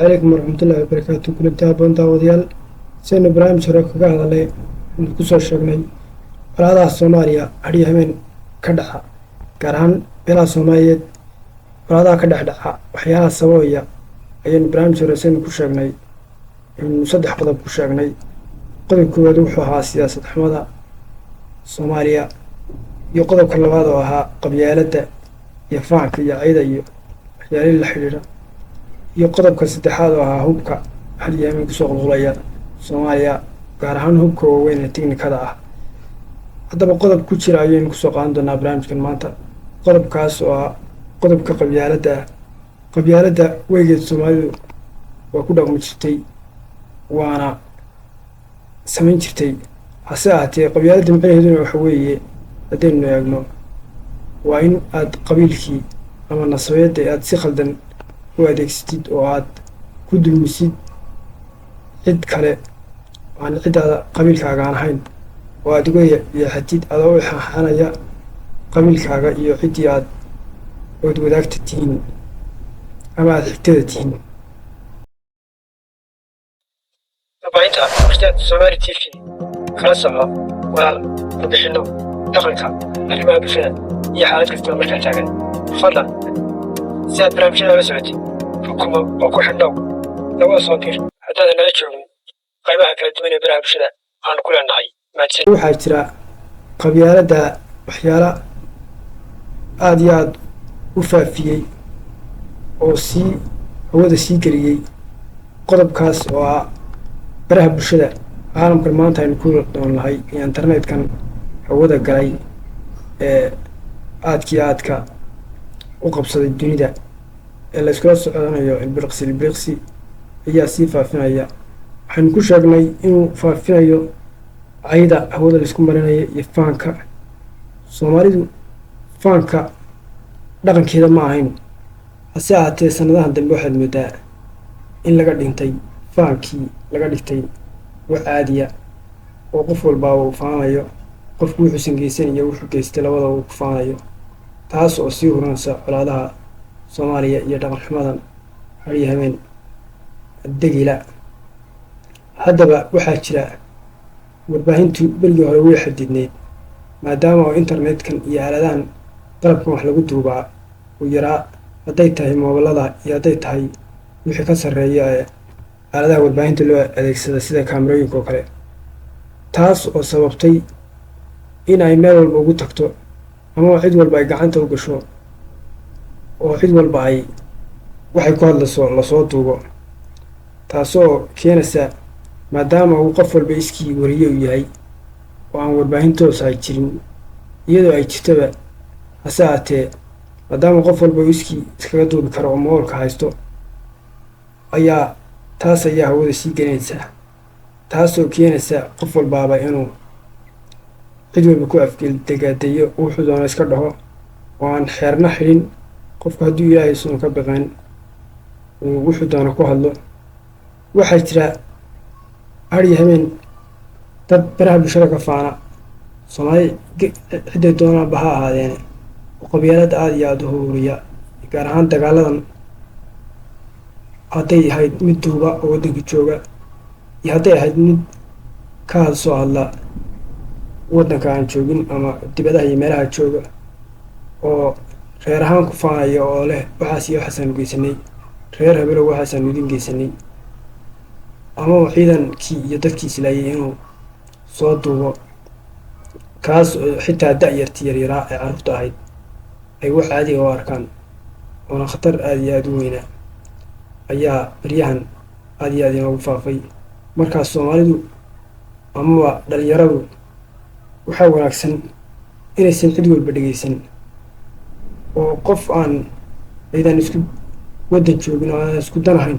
عليكم ورحمة الله وبركاته. كنت أبون داوديال سين إبراهيم شرك قاعد عليه كسر شغني هذا الصومالية هذه همين كدحة كرهن بلا صومالية هذا كدحة وحياة سوية أين إبراهيم شرك سين كشغني المصدح قضب كشغني قضب كودوحها سياسة حمادة الصومالية يقضب كل هذا وها قبيلته يفعك يا عيدا يا الحجرة يقضب كالسدحاد وها هبك هل يمين كسوق الغلية Soomaaliya gaar ahaan hubka waaweyn ee tiknikada ah haddaba qodob ku jira ayaynu kusoo qaadan doonaa barnaamijkan maanta qodobkaas oo ah qodobka qabyaaladda weygeed Soomaalidu waa ku dhaqmi jirtay waana samayn jirtay hase ahaatee qabyaaladda macnaheeduna waxa weeye haddaynu eegno waa in aad qabiilkii ama nasabiyadda aad si khaldan u adeegsatid oo aad ku dulmisid cid kale aan cidaada qabiilkaaga aan ahayn oo aad uga yeexatid adoo xaxanaya qabiilkaaga iyo cidii aad wadaagta tihiin ama aad xigtada tihiin. Tabaynta warshad Somali TV kala soco walaal warbixino dhaqanka arrimaha bulshada iyo xaalad kasta markaa taagan fadlan si aad barnaamijyada la socotid xukumo oo ku xidhnow laga soo dir haddaadan nala joogin qaybaha kala duwan ee baraha bulshada aan ku leenahay mahadsan. Waxaa jira qabyaaladda waxyaalo aad iyo aad u faafiyey oo hawada sii geliyey qodobkaas oo ah baraha bulshada caalamkan maanta aynu ku noolnahay iyo internetkan hawada galay ee aadka u qabsaday dunida ee la iskula soconayo ilbiriqsi ayaa sii faafinaya. waxaynu ku sheegnay inuu faafinayo cayda hawada la isku marinayo iyo faanka. Soomaalidu faanka dhaqankeeda ma ahayn hase ahaatee sanadahan dambe waxaad moodaa in laga dhintay faankii laga dhigtay wax caadiya oo qof walbaa uu faanayo qofku wuxuusan geysanayo wuxuu geystay labada uu ku faanayo taas oo sii hurinaysa colaadaha Soomaaliya iyo dhaqan xumadan hariya habeen degila. haddaba waxaa jira warbaahintu berigii hore way xadidneyd maadaama oo internetkan iyo aaladahan qalabkan wax lagu duubaa uu yaraa hadday tahay moobilada iyo hadday tahay wixii ka sarreeya ee aaladaha warbaahinta loo adeegsada sida kaamirooyinka oo kale taas oo sababtay in ay meel walba ugu tagto ama cid walba ay gacanta u gasho oo cid walba ay waxay ku hadlayso lasoo duubo taasoo keenaysa maadaama uu qof walba iskii wariye u yahay oo aan warbaahin toos ay jirin iyadoo ay jirtaba hase ahaatee maadaama qof walba iskii iskaga duubi karo oo moolka haysto ayaa hawada sii gelinaysa taasoo keenaysa qof walbaaba inuu cid walba ku afgeldegaadeeyo wuxuu doono iska dhaho oo aan xeerna xidhin qofku hadduu ilaahay suun ka baqeen uu wuxuu doono ku hadlo. waxaa jira hariya habeen dad baraha bulshada ka faana Soomaali cidday doonaanba ha ahaadeene oo qabyaaladda aad iyo aad u hururiya gaar ahaan dagaaladan hadday ahayd mid duuba oo waddanka jooga iyo hadday ahayd mid ka soo hadla waddanka aan joogin ama dibadaha iyo meelaha jooga oo reer ahaan ku faanaya oo leh waxaas iyo waxaasaan geysanay reer habelow waxaasaan idin geysanay ama ciidankii iyo dadkii islaayay inuu soo duubo kaas oo xitaa da'yartii yaryaraa ee carruurta ahayd ay wax caadiga u arkaan oona khatar aad iyo aad u weynaa ayaa baryahan aad iyo aad inoogu faafay. markaas Soomaalidu amaba dhalinyaradu waxaa wanaagsan inaysan cid walba dhegeysan oo qof aan ciidan isku waddan joogin oo aan isku danahayn